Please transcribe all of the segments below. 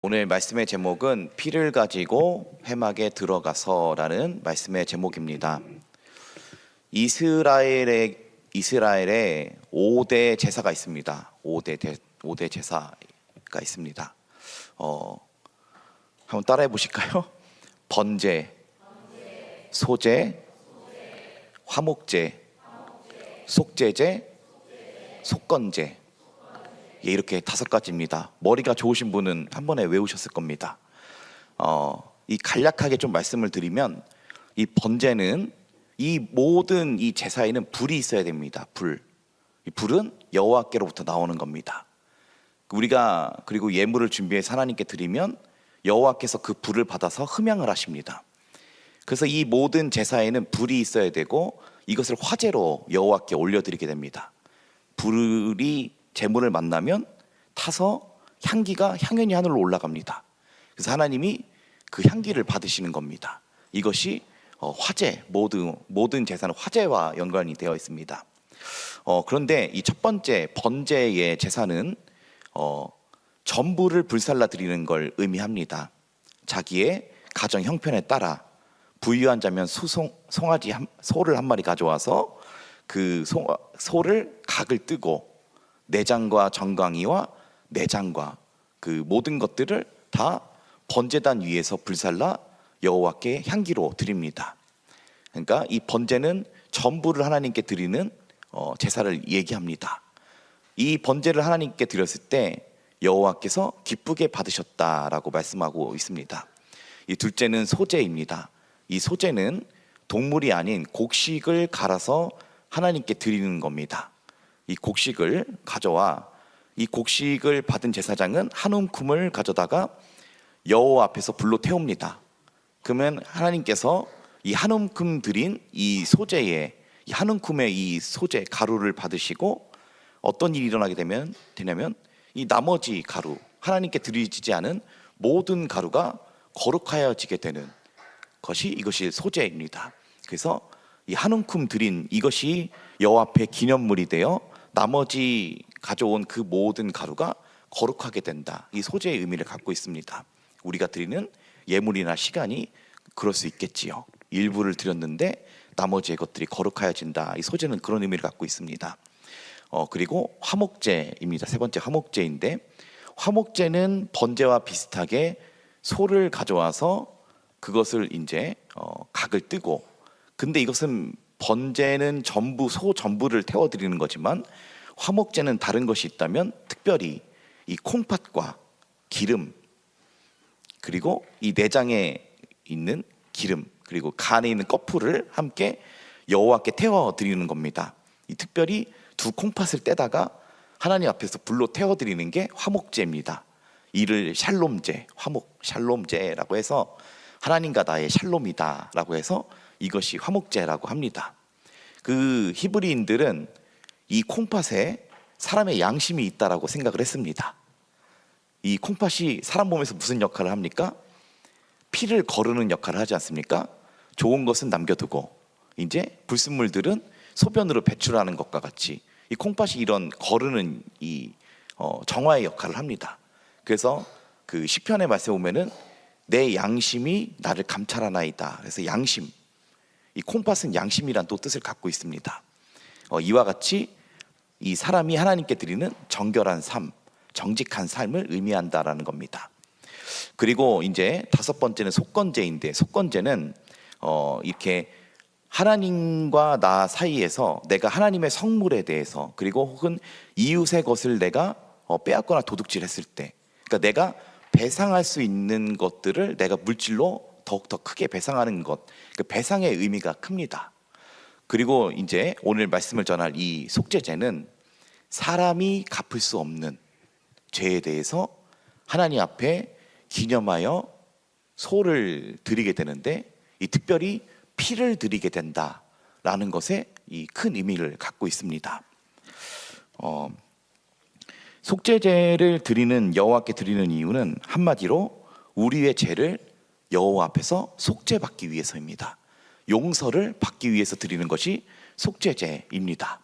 오늘 말씀의 제목은 피를 가지고 회막에 들어가서라는 말씀의 제목입니다. 이스라엘에 5대 제사가 있습니다. 5대 제사가 있습니다. 한번 따라해 보실까요? 번제, 소제, 화목제, 속제제, 속건제. 예, 이렇게 5가지입니다. 머리가 좋으신 분은 한 번에 외우셨을 겁니다. 이 간략하게 좀 말씀을 드리면, 이 번제는 이 모든 이 제사에는 불이 있어야 됩니다. 이 불은 여호와께로부터 나오는 겁니다. 우리가 그리고 예물을 준비해서 하나님께 드리면 여호와께서 그 불을 받아서 흠양을 하십니다. 그래서 이 모든 제사에는 불이 있어야 되고 이것을 화제로 여호와께 올려드리게 됩니다. 불이 제물을 만나면 타서 향기가 향연히 하늘로 올라갑니다. 그래서 하나님이 그 향기를 받으시는 겁니다. 이것이 화제, 모든 제사는 화제와 연관이 되어 있습니다. 그런데 이 첫 번째 번제의 제사는 전부를 불살라 드리는 걸 의미합니다. 자기의 가정 형편에 따라 부유한 자면 송아지 소를 한 마리 가져와서 그 소를 각을 뜨고 내장과 정강이와 내장과 그 모든 것들을 다 번제단 위에서 불살라 여호와께 향기로 드립니다. 그러니까 이 번제는 전부를 하나님께 드리는 제사를 얘기합니다. 이 번제를 하나님께 드렸을 때 여호와께서 기쁘게 받으셨다라고 말씀하고 있습니다. 이 둘째는 소제입니다. 이 소제는 동물이 아닌 곡식을 갈아서 하나님께 드리는 겁니다. 이 곡식을 가져와 이 곡식을 받은 제사장은 한 움큼을 가져다가 여호와 앞에서 불로 태웁니다. 그러면 하나님께서 이 한 움큼 드린 이 소제의 이 한 움큼의 이 소제 가루를 받으시고 어떤 일이 일어나게 되냐면 이 나머지 가루, 하나님께 드리지 않은 모든 가루가 거룩하여지게 되는 이것이 소제입니다. 그래서 이 한 움큼 드린 이것이 여호와 앞에 기념물이 되어 나머지 가져온 그 모든 가루가 거룩하게 된다. 이 소제의 의미를 갖고 있습니다. 우리가 드리는 예물이나 시간이 그럴 수 있겠지요. 일부를 드렸는데 나머지의 것들이 거룩하여진다. 이 소제는 그런 의미를 갖고 있습니다. 그리고 화목제입니다. 세 번째 화목제인데, 화목제는 번제와 비슷하게 소를 가져와서 그것을 이제 각을 뜨고, 근데 이것은 번제는 소 전부를 태워드리는 거지만 화목제는 다른 것이 있다면 특별히 이 콩팥과 기름, 그리고 이 내장에 있는 기름, 그리고 간에 있는 꺼풀을 함께 여호와께 태워드리는 겁니다. 이 특별히 두 콩팥을 떼다가 하나님 앞에서 불로 태워드리는 게 화목제입니다. 이를 샬롬제, 샬롬제라고 해서 하나님과 나의 샬롬이다 라고 해서 이것이 화목제라고 합니다. 그 히브리인들은 이 콩팥에 사람의 양심이 있다라고 생각을 했습니다. 이 콩팥이 사람 몸에서 무슨 역할을 합니까? 피를 거르는 역할을 하지 않습니까? 좋은 것은 남겨두고 이제 불순물들은 소변으로 배출하는 것과 같이 이 콩팥이 이런 거르는 이 정화의 역할을 합니다. 그래서 그 시편의 말씀에 보면은 내 양심이 나를 감찰하나이다. 그래서 양심, 이 콩팥은 양심이란 또 뜻을 갖고 있습니다. 이와 같이 이 사람이 하나님께 드리는 정결한 삶, 정직한 삶을 의미한다라는 겁니다. 그리고 이제 5번째는 속건제인데, 속건제는 이렇게 하나님과 나 사이에서 내가 하나님의 성물에 대해서, 그리고 혹은 이웃의 것을 내가 빼앗거나 도둑질했을 때, 그러니까 내가 배상할 수 있는 것들을 내가 물질로 더욱더 크게 배상하는 것, 그 배상의 의미가 큽니다. 그리고 이제 오늘 말씀을 전할 이 속죄제는 사람이 갚을 수 없는 죄에 대해서 하나님 앞에 기념하여 소를 드리게 되는데, 이 특별히 피를 드리게 된다라는 것에 이 큰 의미를 갖고 있습니다. 속죄제를 드리는 여호와께 드리는 이유는 한마디로 우리의 죄를 여호와 앞에서 속죄받기 위해서입니다. 용서를 받기 위해서 드리는 것이 속죄제입니다.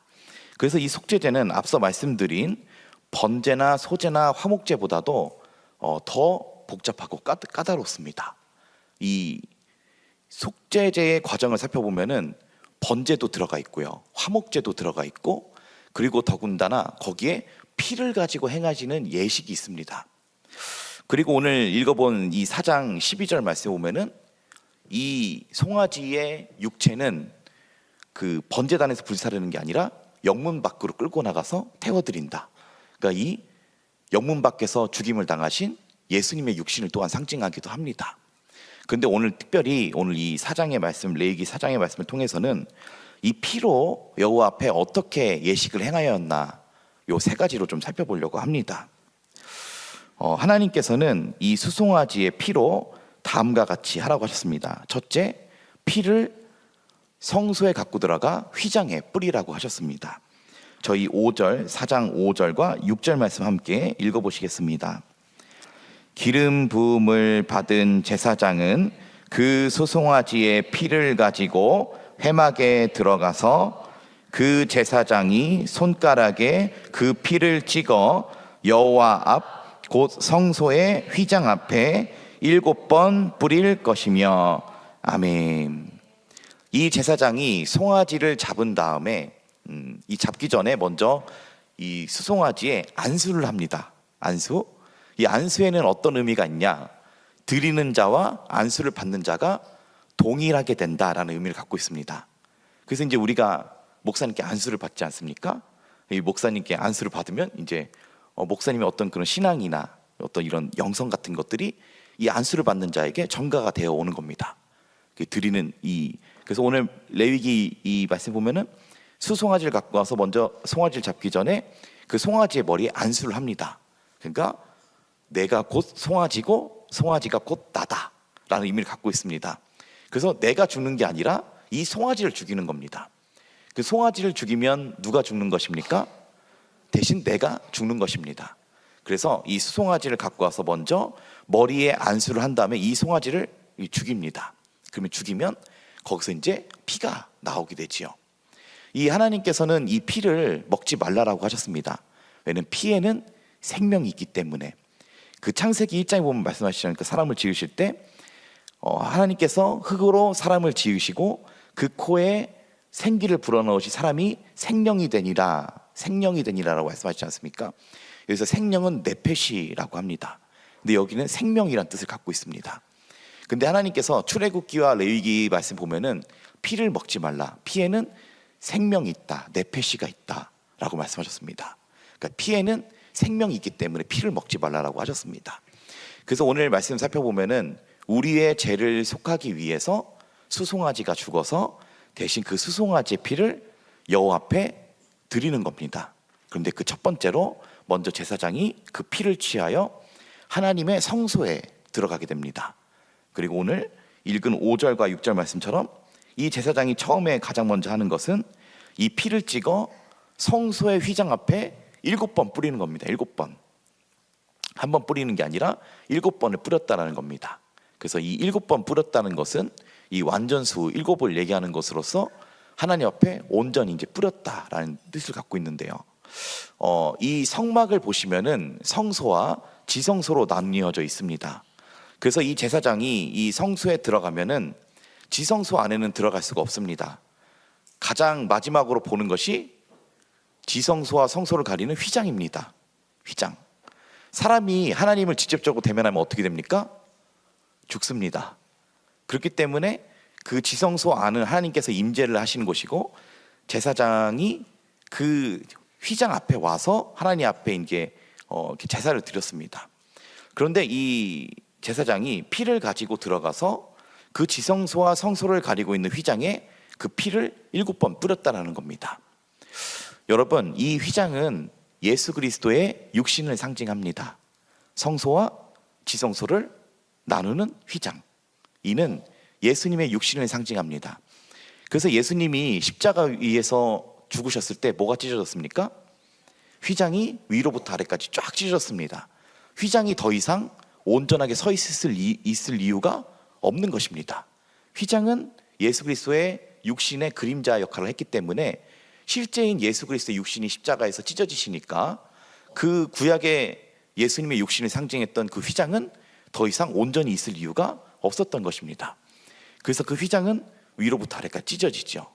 그래서 이 속죄제는 앞서 말씀드린 번제나 소제나 화목제보다도 더 복잡하고 까다롭습니다. 이 속죄제의 과정을 살펴보면은 번제도 들어가 있고요, 화목제도 들어가 있고, 그리고 더군다나 거기에 피를 가지고 행하시는 예식이 있습니다. 그리고 오늘 읽어본 이 4장 12절 말씀에 보면은 이 송아지의 육체는 그 번제단에서 불사르는 게 아니라 영문 밖으로 끌고 나가서 태워드린다. 그러니까 이 영문 밖에서 죽임을 당하신 예수님의 육신을 또한 상징하기도 합니다. 그런데 오늘 특별히 오늘 이 4장의 말씀, 레위기 4장의 말씀을 통해서는 이 피로 여호와 앞에 어떻게 예식을 행하였나, 요 세 가지로 좀 살펴보려고 합니다. 하나님께서는 이 수송아지의 피로 다음과 같이 하라고 하셨습니다. 첫째, 피를 성소에 갖고 들어가 휘장에 뿌리라고 하셨습니다. 저희 5절, 4장 5절과 6절 말씀 함께 읽어보시겠습니다. 기름 부음을 받은 제사장은 그 수송아지의 피를 가지고 회막에 들어가서 그 제사장이 손가락에 그 피를 찍어 여호와 앞 곧 성소의 휘장 앞에 7번 뿌릴 것이며. 아멘. 이 제사장이 송아지를 잡은 다음에 이 잡기 전에 먼저 이 수송아지에 안수를 합니다. 안수. 이 안수에는 어떤 의미가 있냐? 드리는 자와 안수를 받는 자가 동일하게 된다라는 의미를 갖고 있습니다. 그래서 이제 우리가 목사님께 안수를 받지 않습니까? 이 목사님께 안수를 받으면 이제 목사님의 어떤 그런 신앙이나 어떤 이런 영성 같은 것들이 이 안수를 받는 자에게 전가가 되어 오는 겁니다. 드리는 그래서 오늘 레위기 이 말씀 보면은 수송아지를 갖고 와서 먼저 송아지를 잡기 전에 그 송아지의 머리에 안수를 합니다. 그러니까 내가 곧 송아지고 송아지가 곧 나다라는 의미를 갖고 있습니다. 그래서 내가 죽는 게 아니라 이 송아지를 죽이는 겁니다. 그 송아지를 죽이면 누가 죽는 것입니까? 대신 내가 죽는 것입니다. 그래서 이 수송아지를 갖고 와서 먼저 머리에 안수를 한 다음에 이 송아지를 죽입니다. 그러면 죽이면 거기서 이제 피가 나오게 되지요. 이 하나님께서는 이 피를 먹지 말라라고 하셨습니다. 왜냐하면 피에는 생명이 있기 때문에. 그 창세기 1장에 보면 말씀하시잖아요. 그 사람을 지으실 때 하나님께서 흙으로 사람을 지으시고 그 코에 생기를 불어넣으시 사람이 생명이 되니라라고 말씀하시지 않습니까? 여기서 생명은 네페시라고 합니다. 근데 여기는 생명이란 뜻을 갖고 있습니다. 근데 하나님께서 출애굽기와 레위기 말씀 보면은 피를 먹지 말라. 피에는 생명이 있다. 네페시가 있다라고 말씀하셨습니다. 그러니까 피에는 생명이 있기 때문에 피를 먹지 말라라고 하셨습니다. 그래서 오늘 말씀 살펴보면은 우리의 죄를 속하기 위해서 수송아지가 죽어서 대신 그 수송아지의 피를 여호와 앞에 드리는 겁니다. 그런데 그 첫 번째로 먼저 제사장이 그 피를 취하여 하나님의 성소에 들어가게 됩니다. 그리고 오늘 읽은 5절과 6절 말씀처럼 이 제사장이 처음에 가장 먼저 하는 것은 이 피를 찍어 성소의 휘장 앞에 7번 뿌리는 겁니다. 7번. 한 번 뿌리는 게 아니라 7번을 뿌렸다라는 겁니다. 그래서 이 7번 뿌렸다는 것은 이 완전수 7을 얘기하는 것으로서 하나님 앞에 온전히 이제 뿌렸다라는 뜻을 갖고 있는데요. 이 성막을 보시면은 성소와 지성소로 나뉘어져 있습니다. 그래서 이 제사장이 이 성소에 들어가면은 지성소 안에는 들어갈 수가 없습니다. 가장 마지막으로 보는 것이 지성소와 성소를 가리는 휘장입니다. 휘장. 사람이 하나님을 직접적으로 대면하면 어떻게 됩니까? 죽습니다. 그렇기 때문에 그 지성소 안은 하나님께서 임재를 하시는 곳이고 제사장이 그 휘장 앞에 와서 하나님 앞에 이제 제사를 드렸습니다. 그런데 이 제사장이 피를 가지고 들어가서 그 지성소와 성소를 가리고 있는 휘장에 그 피를 7번 뿌렸다라는 겁니다. 여러분, 이 휘장은 예수 그리스도의 육신을 상징합니다. 성소와 지성소를 나누는 휘장. 이는 예수님의 육신을 상징합니다. 그래서 예수님이 십자가 위에서 죽으셨을 때 뭐가 찢어졌습니까? 휘장이 위로부터 아래까지 쫙 찢어졌습니다. 휘장이 더 이상 온전하게 서 있을 이유가 없는 것입니다. 휘장은 예수 그리스도의 육신의 그림자 역할을 했기 때문에 실제인 예수 그리스도의 육신이 십자가에서 찢어지시니까 그 구약의 예수님의 육신을 상징했던 그 휘장은 더 이상 온전히 있을 이유가 없었던 것입니다. 그래서 그 휘장은 위로부터 아래까지 찢어지죠.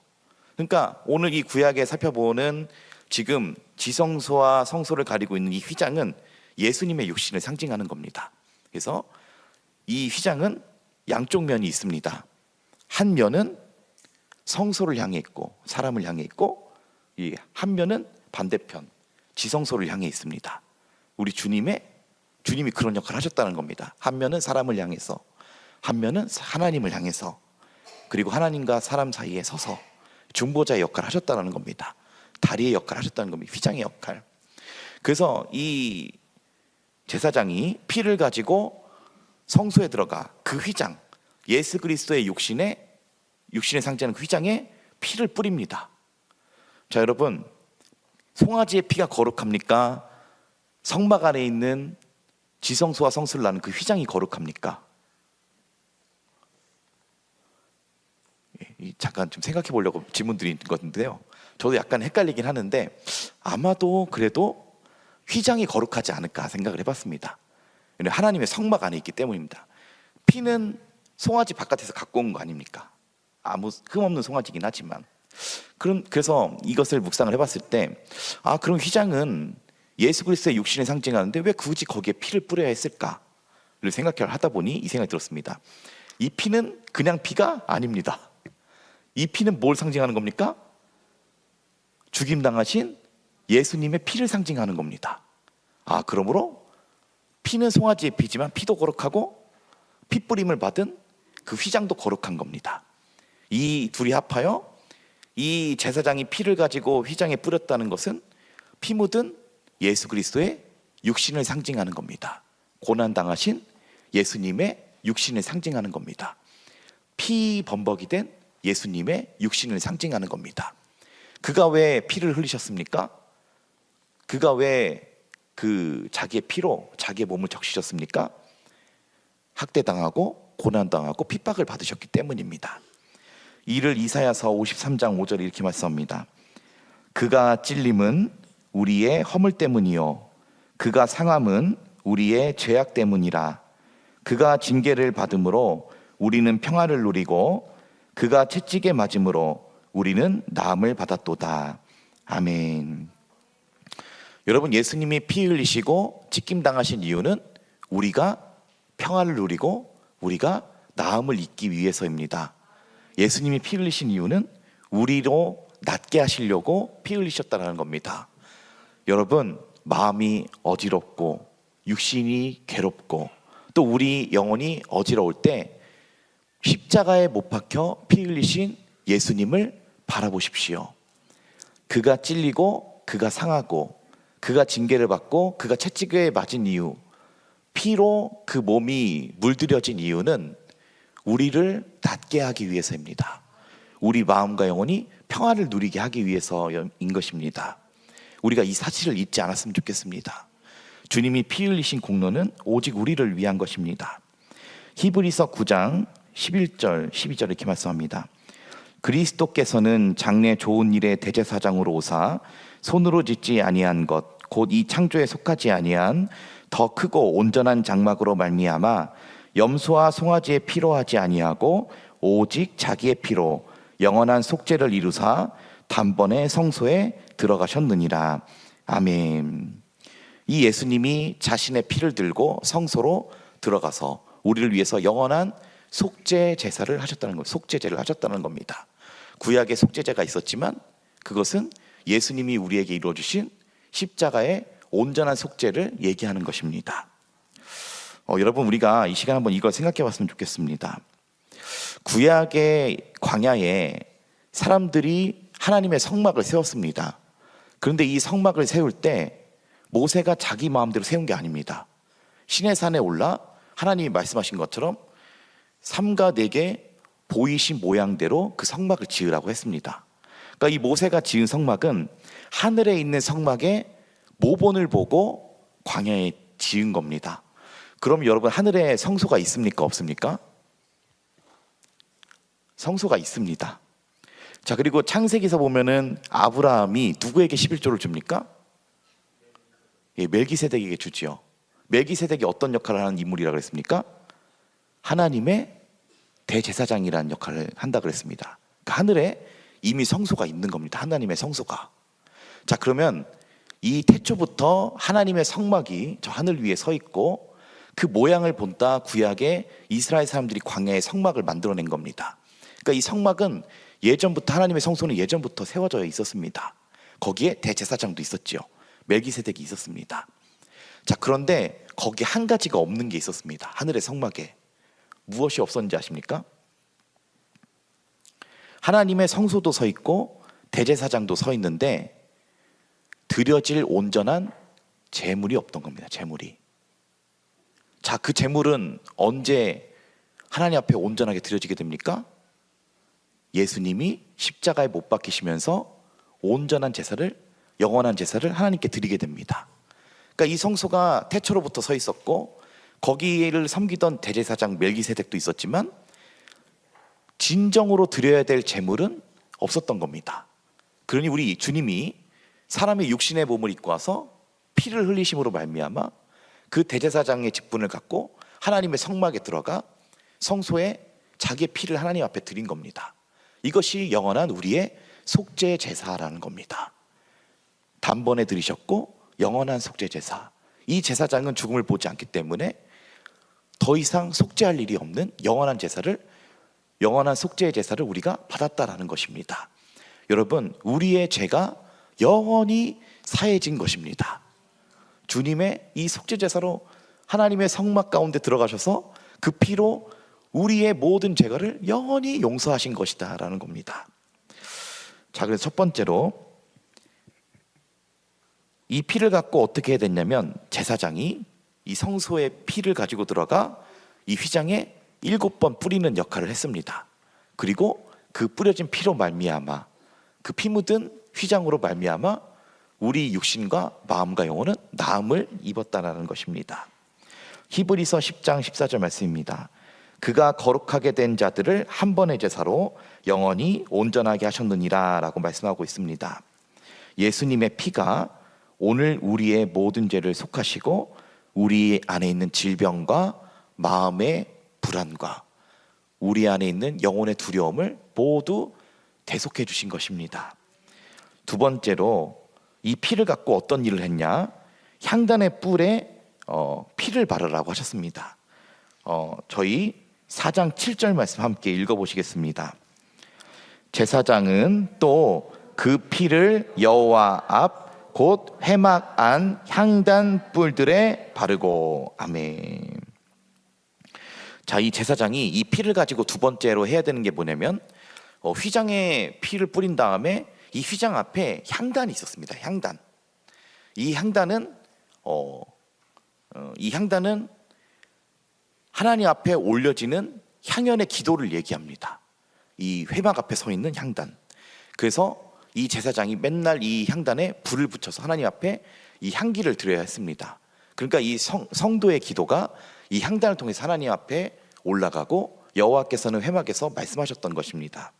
그러니까 오늘 이 구약에 살펴보는 지금 지성소와 성소를 가리고 있는 이 휘장은 예수님의 육신을 상징하는 겁니다. 그래서 이 휘장은 양쪽 면이 있습니다. 한 면은 성소를 향해 있고 사람을 향해 있고, 이 한 면은 반대편 지성소를 향해 있습니다. 우리 주님이 그런 역할을 하셨다는 겁니다. 한 면은 사람을 향해서, 한 면은 하나님을 향해서, 그리고 하나님과 사람 사이에 서서 중보자의 역할을 하셨다는 겁니다. 다리의 역할을 하셨다는 겁니다. 휘장의 역할. 그래서 이 제사장이 피를 가지고 성소에 들어가 그 휘장, 예수 그리스도의 육신의 상징하는 그 휘장에 피를 뿌립니다. 자, 여러분, 송아지의 피가 거룩합니까? 성막 안에 있는 지성소와 성소를 나는 그 휘장이 거룩합니까? 잠깐 좀 생각해 보려고 질문 드린 건데요, 저도 약간 헷갈리긴 하는데 아마도 그래도 휘장이 거룩하지 않을까 생각을 해봤습니다. 하나님의 성막 안에 있기 때문입니다. 피는 송아지 바깥에서 갖고 온 거 아닙니까? 아무 흠없는 송아지긴 하지만, 그래서 이것을 묵상을 해봤을 때, 그럼 휘장은 예수 그리스도의 육신을 상징하는데 왜 굳이 거기에 피를 뿌려야 했을까를 생각을 하다 보니 이 생각이 들었습니다. 이 피는 그냥 피가 아닙니다. 이 피는 뭘 상징하는 겁니까? 죽임당하신 예수님의 피를 상징하는 겁니다. 그러므로 피는 송아지의 피지만 피도 거룩하고 피 뿌림을 받은 그 휘장도 거룩한 겁니다. 이 둘이 합하여 이 제사장이 피를 가지고 휘장에 뿌렸다는 것은 피 묻은 예수 그리스도의 육신을 상징하는 겁니다. 고난당하신 예수님의 육신을 상징하는 겁니다. 피 범벅이 된 예수님의 육신을 상징하는 겁니다. 그가 왜 피를 흘리셨습니까? 그가 왜 자기의 피로 자기의 몸을 적시셨습니까? 학대당하고 고난당하고 핍박을 받으셨기 때문입니다. 이를 이사야서 53장 5절에 이렇게 말씀합니다. 그가 찔림은 우리의 허물 때문이요 그가 상함은 우리의 죄악 때문이라. 그가 징계를 받음으로 우리는 평화를 누리고 그가 채찍에 맞음으로 우리는 나음을 받았도다. 아멘. 여러분, 예수님이 피 흘리시고 찢김당하신 이유는 우리가 평화를 누리고 우리가 나음을 잊기 위해서입니다. 예수님이 피 흘리신 이유는 우리로 낫게 하시려고 피 흘리셨다는 겁니다. 여러분, 마음이 어지럽고 육신이 괴롭고 또 우리 영혼이 어지러울 때 십자가에 못 박혀 피 흘리신 예수님을 바라보십시오. 그가 찔리고 그가 상하고 그가 징계를 받고 그가 채찍에 맞은 이유, 피로 그 몸이 물들여진 이유는 우리를 낫게 하기 위해서입니다. 우리 마음과 영혼이 평화를 누리게 하기 위해서인 것입니다. 우리가 이 사실을 잊지 않았으면 좋겠습니다. 주님이 피 흘리신 공로는 오직 우리를 위한 것입니다. 히브리서 9장 11절 12절 이렇게 말씀합니다. 그리스도께서는 장래 좋은 일의 대제사장으로 오사 손으로 짓지 아니한 것 곧 이 창조에 속하지 아니한 더 크고 온전한 장막으로 말미암아 염소와 송아지의 피로 하지 아니하고 오직 자기의 피로 영원한 속죄를 이루사 단번에 성소에 들어가셨느니라. 아멘. 이 예수님이 자신의 피를 들고 성소로 들어가서 우리를 위해서 영원한 속죄 제사를 하셨다는 것, 속죄제를 하셨다는 겁니다. 구약에 속죄제가 있었지만 그것은 예수님이 우리에게 이루어주신 십자가의 온전한 속죄를 얘기하는 것입니다. 여러분, 우리가 이 시간 한번 이걸 생각해 봤으면 좋겠습니다. 구약의 광야에 사람들이 하나님의 성막을 세웠습니다. 그런데 이 성막을 세울 때 모세가 자기 마음대로 세운 게 아닙니다. 시내산에 올라 하나님이 말씀하신 것처럼 삼가 네개 보이신 모양대로 그 성막을 지으라고 했습니다. 그러니까 이 모세가 지은 성막은 하늘에 있는 성막의 모본을 보고 광야에 지은 겁니다. 그럼 여러분, 하늘에 성소가 있습니까? 없습니까? 성소가 있습니다. 자, 그리고 창세기에서 보면은 아브라함이 누구에게 11조를 줍니까? 멜기세덱에게 주지요. 멜기세덱이 어떤 역할을 하는 인물이라고 그랬습니까? 하나님의 대제사장이라는 역할을 한다 그랬습니다. 그러니까 하늘에 이미 성소가 있는 겁니다. 하나님의 성소가. 자, 그러면 이 태초부터 하나님의 성막이 저 하늘 위에 서 있고 그 모양을 본따 구약에 이스라엘 사람들이 광야에 성막을 만들어낸 겁니다. 그러니까 이 성막은 예전부터, 하나님의 성소는 예전부터 세워져 있었습니다. 거기에 대제사장도 있었죠. 멜기세덱이 있었습니다. 자, 그런데 거기 한 가지가 없는 게 있었습니다. 하늘의 성막에. 무엇이 없었는지 아십니까? 하나님의 성소도 서 있고 대제사장도 서 있는데 드려질 온전한 제물이 없던 겁니다. 제물이. 자, 그 제물은 언제 하나님 앞에 온전하게 드려지게 됩니까? 예수님이 십자가에 못 박히시면서 온전한 제사를, 영원한 제사를 하나님께 드리게 됩니다. 그러니까 이 성소가 태초로부터 서 있었고 거기를 섬기던 대제사장 멜기세덱도 있었지만 진정으로 드려야 될 제물은 없었던 겁니다. 그러니 우리 주님이 사람의 육신의 몸을 입고 와서 피를 흘리심으로 말미암아 그 대제사장의 직분을 갖고 하나님의 성막에 들어가 성소에 자기의 피를 하나님 앞에 드린 겁니다. 이것이 영원한 우리의 속죄 제사라는 겁니다. 단번에 드리셨고 영원한 속죄 제사. 이 제사장은 죽음을 보지 않기 때문에 더 이상 속죄할 일이 없는 영원한 제사를, 영원한 속죄의 제사를 우리가 받았다라는 것입니다. 여러분, 우리의 죄가 영원히 사해진 것입니다. 주님의 이 속죄 제사로 하나님의 성막 가운데 들어가셔서 그 피로 우리의 모든 죄가를 영원히 용서하신 것이다라는 겁니다. 자, 그래서 첫 번째로 이 피를 갖고 어떻게 해야 됐냐면 제사장이 이 성소의 피를 가지고 들어가 이 휘장에 7번 뿌리는 역할을 했습니다. 그리고 그 뿌려진 피로 말미암아, 그 피 묻은 휘장으로 말미암아 우리 육신과 마음과 영혼은 나음을 입었다라는 것입니다. 히브리서 10장 14절 말씀입니다. 그가 거룩하게 된 자들을 한 번의 제사로 영원히 온전하게 하셨느니라 라고 말씀하고 있습니다. 예수님의 피가 오늘 우리의 모든 죄를 속하시고 우리 안에 있는 질병과 마음의 불안과 우리 안에 있는 영혼의 두려움을 모두 대속해 주신 것입니다. 두 번째로 이 피를 갖고 어떤 일을 했냐? 향단의 뿔에 피를 바르라고 하셨습니다. 저희 4장 7절 말씀 함께 읽어보시겠습니다. 제사장은 또 그 피를 여호와 앞 곧 회막 안 향단 뿔들에 바르고. 아멘. 자, 이 제사장이 이 피를 가지고 두 번째로 해야 되는 게 뭐냐면 휘장에 피를 뿌린 다음에 이 휘장 앞에 향단이 있었습니다. 향단. 이 향단은 하나님 앞에 올려지는 향연의 기도를 얘기합니다. 이 회막 앞에 서 있는 향단. 그래서 이 제사장이 맨날 이 향단에 불을 붙여서 하나님 앞에 이 향기를 드려야 했습니다. 그러니까 이 성도의 기도가 이 향단을 통해서 하나님 앞에 올라가고 여호와께서는 회막에서 말씀하셨던 것입니다.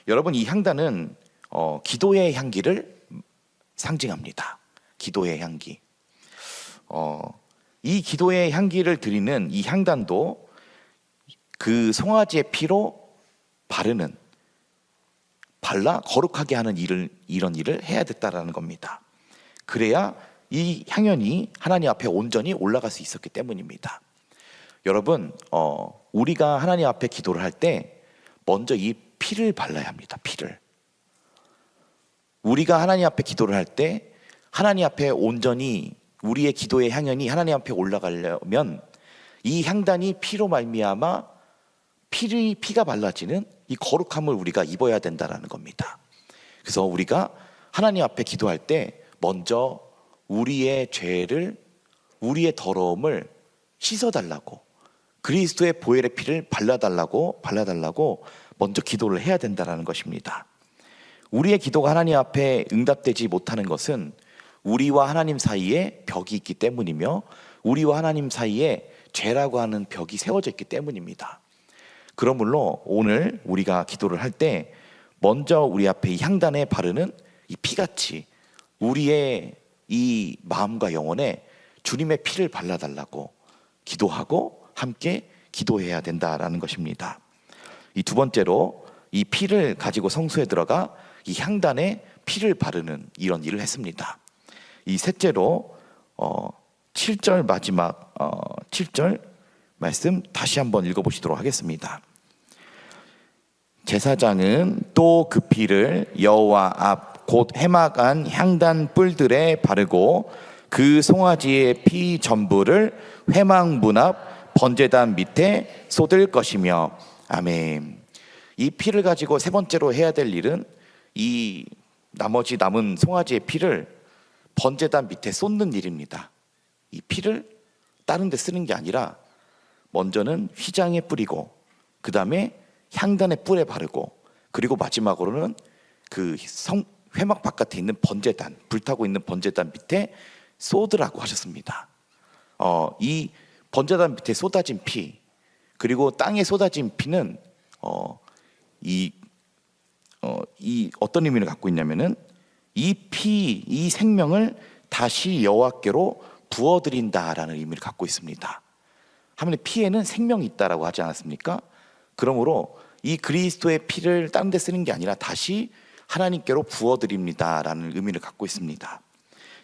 여러분, 이 향단은 기도의 향기를 상징합니다. 기도의 향기. 이 기도의 향기를 드리는 이 향단도 그 송아지의 피로 발라 거룩하게 하는 이런 일을 해야 됐다라는 겁니다. 그래야 이 향연이 하나님 앞에 온전히 올라갈 수 있었기 때문입니다. 여러분, 우리가 하나님 앞에 기도를 할 때 먼저 이 피를 발라야 합니다. 피를. 우리가 하나님 앞에 기도를 할 때 하나님 앞에 온전히 우리의 기도의 향연이 하나님 앞에 올라가려면 이 향단이 피로 말미암아 피가 발라지는 이 거룩함을 우리가 입어야 된다는 겁니다. 그래서 우리가 하나님 앞에 기도할 때 먼저 우리의 죄를, 우리의 더러움을 씻어달라고, 그리스도의 보혈의 피를 발라달라고 먼저 기도를 해야 된다는 것입니다. 우리의 기도가 하나님 앞에 응답되지 못하는 것은 우리와 하나님 사이에 벽이 있기 때문이며 우리와 하나님 사이에 죄라고 하는 벽이 세워져 있기 때문입니다. 그러므로 오늘 우리가 기도를 할 때 먼저 우리 앞에 이 향단에 바르는 이 피같이 우리의 이 마음과 영혼에 주님의 피를 발라달라고 기도하고 함께 기도해야 된다라는 것입니다. 이 두 번째로 이 피를 가지고 성소에 들어가 이 향단에 피를 바르는 이런 일을 했습니다. 이 셋째로 7절 마지막 7절 말씀 다시 한번 읽어보시도록 하겠습니다. 제사장은 또 그 피를 여호와 앞 곧 해막한 향단 뿔들에 바르고 그 송아지의 피 전부를 회막 문 앞 번제단 밑에 쏟을 것이며 아멘. 이 피를 가지고 세 번째로 해야 될 일은 이 나머지 남은 송아지의 피를 번제단 밑에 쏟는 일입니다. 이 피를 다른 데 쓰는 게 아니라 먼저는 휘장에 뿌리고 그 다음에 향단의 뿔에 바르고 그리고 마지막으로는 그 회막 바깥에 있는 번제단, 불타고 있는 번제단 밑에 쏟으라고 하셨습니다. 이 번제단 밑에 쏟아진 피 그리고 땅에 쏟아진 피는 이 어떤 의미를 갖고 있냐면은 이 피, 이 생명을 다시 여호와께로 부어드린다라는 의미를 갖고 있습니다. 하물며 피에는 생명이 있다라고 하지 않았습니까? 그러므로 이 그리스도의 피를 다른 데 쓰는 게 아니라 다시 하나님께로 부어드립니다라는 의미를 갖고 있습니다.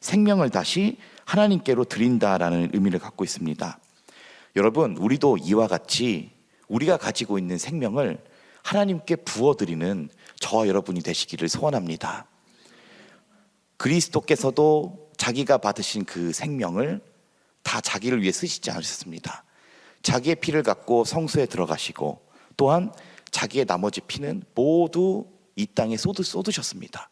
생명을 다시 하나님께로 드린다라는 의미를 갖고 있습니다. 여러분, 우리도 이와 같이 우리가 가지고 있는 생명을 하나님께 부어드리는 저와 여러분이 되시기를 소원합니다. 그리스도께서도 자기가 받으신 그 생명을 다 자기를 위해 쓰시지 않으셨습니다. 자기의 피를 갖고 성소에 들어가시고 또한 자기의 나머지 피는 모두 이 땅에 쏟으셨습니다.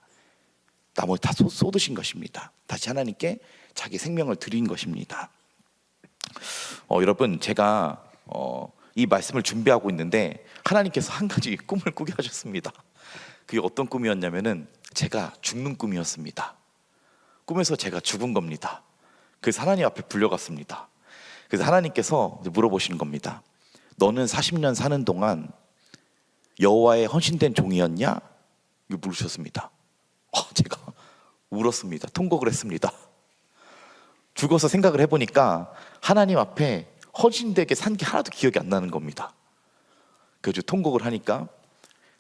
나머지 다 쏟으신 것입니다. 다시 하나님께 자기 생명을 드린 것입니다. 여러분, 제가 이 말씀을 준비하고 있는데 하나님께서 한 가지 꿈을 꾸게 하셨습니다. 그게 어떤 꿈이었냐면은 제가 죽는 꿈이었습니다. 꿈에서 제가 죽은 겁니다. 그래서 하나님 앞에 불려갔습니다. 그래서 하나님께서 물어보시는 겁니다. 너는 40년 사는 동안 여호와의 헌신된 종이었냐? 이거 물으셨습니다. 제가 울었습니다. 통곡을 했습니다. 죽어서 생각을 해보니까 하나님 앞에 헌신되게 산 게 하나도 기억이 안 나는 겁니다. 그래서 통곡을 하니까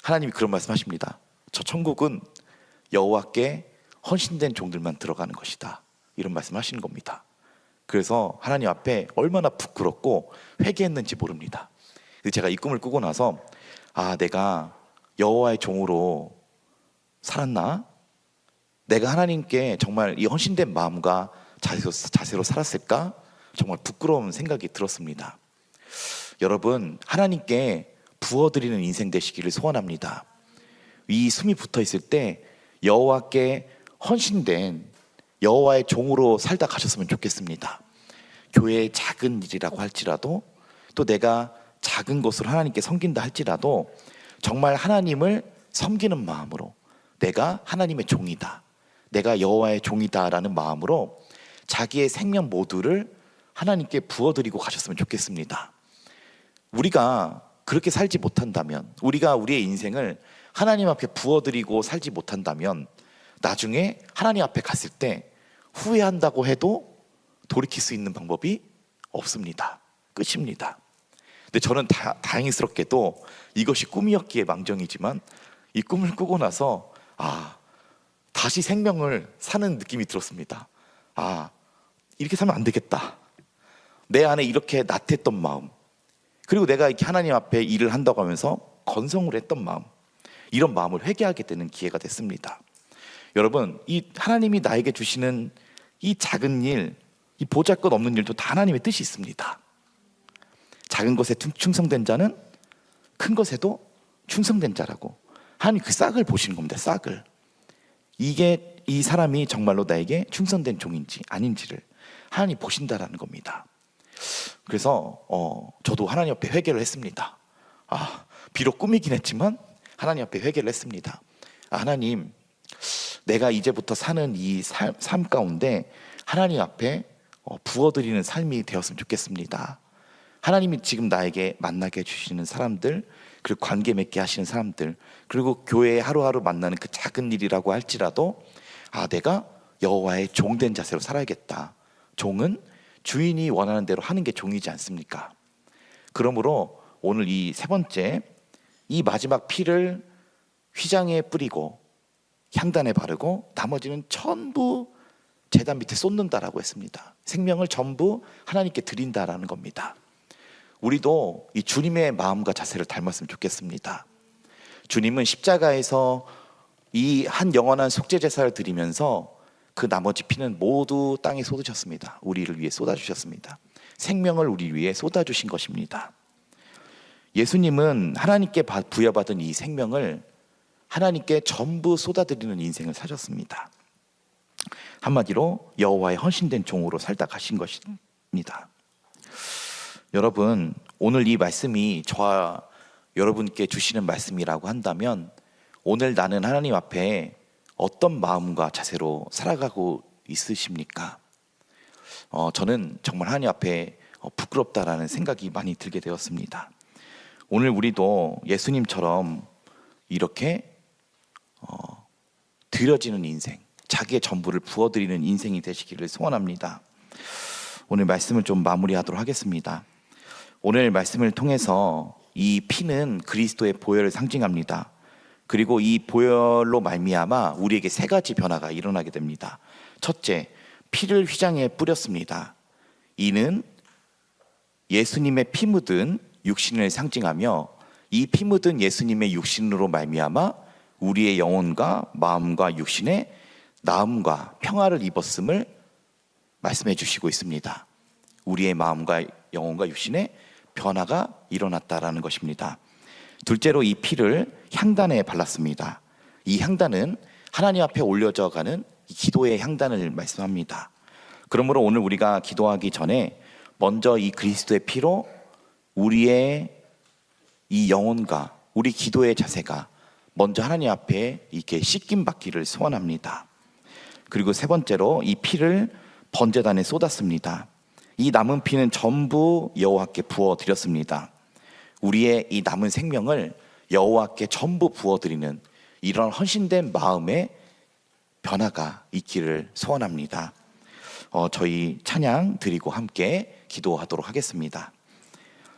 하나님이 그런 말씀하십니다. 저 천국은 여호와께 헌신된 종들만 들어가는 것이다. 이런 말씀하시는 겁니다. 그래서 하나님 앞에 얼마나 부끄럽고 회개했는지 모릅니다. 제가 이 꿈을 꾸고 나서 내가 여호와의 종으로 살았나? 내가 하나님께 정말 이 헌신된 마음과 자세로 살았을까? 정말 부끄러운 생각이 들었습니다. 여러분, 하나님께 부어드리는 인생 되시기를 소원합니다. 이 숨이 붙어 있을 때 여호와께 헌신된 여호와의 종으로 살다 가셨으면 좋겠습니다. 교회의 작은 일이라고 할지라도 또 내가 작은 것으로 하나님께 섬긴다 할지라도 정말 하나님을 섬기는 마음으로 내가 하나님의 종이다, 내가 여호와의 종이다라는 마음으로 자기의 생명 모두를 하나님께 부어드리고 가셨으면 좋겠습니다. 우리가 그렇게 살지 못한다면, 우리가 우리의 인생을 하나님 앞에 부어드리고 살지 못한다면 나중에 하나님 앞에 갔을 때 후회한다고 해도 돌이킬 수 있는 방법이 없습니다. 끝입니다. 근데 저는 다행스럽게도 이것이 꿈이었기에 망정이지만 이 꿈을 꾸고 나서 다시 생명을 사는 느낌이 들었습니다. 이렇게 살면 안 되겠다. 내 안에 이렇게 나태했던 마음, 그리고 내가 이렇게 하나님 앞에 일을 한다고 하면서 건성으로 했던 마음, 이런 마음을 회개하게 되는 기회가 됐습니다. 여러분, 이 하나님이 나에게 주시는 이 작은 일, 이 보잘것없는 일도 다 하나님의 뜻이 있습니다. 작은 것에 충성된 자는 큰 것에도 충성된 자라고 하나님 그 싹을 보시는 겁니다. 싹을. 이게 이 사람이 정말로 나에게 충성된 종인지 아닌지를 하나님 보신다라는 겁니다. 그래서 저도 하나님 앞에 회개를 했습니다. 비록 꿈이긴 했지만 하나님 앞에 회개를 했습니다. 하나님, 내가 이제부터 사는 이 삶 가운데 하나님 앞에 부어드리는 삶이 되었으면 좋겠습니다. 하나님이 지금 나에게 만나게 해주시는 사람들, 그리고 관계 맺게 하시는 사람들, 그리고 교회에 하루하루 만나는 그 작은 일이라고 할지라도 내가 여호와의 종된 자세로 살아야겠다. 종은 주인이 원하는 대로 하는 게 종이지 않습니까? 그러므로 오늘 이 세 번째, 이 마지막 피를 휘장에 뿌리고 향단에 바르고 나머지는 전부 제단 밑에 쏟는다라고 했습니다. 생명을 전부 하나님께 드린다라는 겁니다. 우리도 이 주님의 마음과 자세를 닮았으면 좋겠습니다. 주님은 십자가에서 이 한 영원한 속죄 제사를 드리면서 그 나머지 피는 모두 땅에 쏟으셨습니다. 우리를 위해 쏟아주셨습니다. 생명을 우리 위해 쏟아주신 것입니다. 예수님은 하나님께 부여받은 이 생명을 하나님께 전부 쏟아드리는 인생을 사셨습니다. 한마디로 여호와의 헌신된 종으로 살다 가신 것입니다. 여러분, 오늘 이 말씀이 저와 여러분께 주시는 말씀이라고 한다면 오늘 나는 하나님 앞에 어떤 마음과 자세로 살아가고 있으십니까? 저는 정말 하나님 앞에 부끄럽다라는 생각이 많이 들게 되었습니다. 오늘 우리도 예수님처럼 이렇게 드려지는 인생, 자기의 전부를 부어드리는 인생이 되시기를 소원합니다. 오늘 말씀을 좀 마무리하도록 하겠습니다. 오늘 말씀을 통해서 이 피는 그리스도의 보혈을 상징합니다. 그리고 이 보혈로 말미암아 우리에게 세 가지 변화가 일어나게 됩니다. 첫째, 피를 휘장에 뿌렸습니다. 이는 예수님의 피 묻은 육신을 상징하며 이 피 묻은 예수님의 육신으로 말미암아 우리의 영혼과 마음과 육신의 나음과 평화를 입었음을 말씀해 주시고 있습니다. 우리의 마음과 영혼과 육신의 변화가 일어났다라는 것입니다. 둘째로 이 피를 향단에 발랐습니다. 이 향단은 하나님 앞에 올려져 가는 기도의 향단을 말씀합니다. 그러므로 오늘 우리가 기도하기 전에 먼저 이 그리스도의 피로 우리의 이 영혼과 우리 기도의 자세가 먼저 하나님 앞에 이렇게 씻김 받기를 소원합니다. 그리고 세 번째로 이 피를 번제단에 쏟았습니다. 이 남은 피는 전부 여호와께 부어 드렸습니다. 우리의 이 남은 생명을 여호와께 전부 부어 드리는 이런 헌신된 마음의 변화가 있기를 소원합니다. 저희 찬양 드리고 함께 기도하도록 하겠습니다.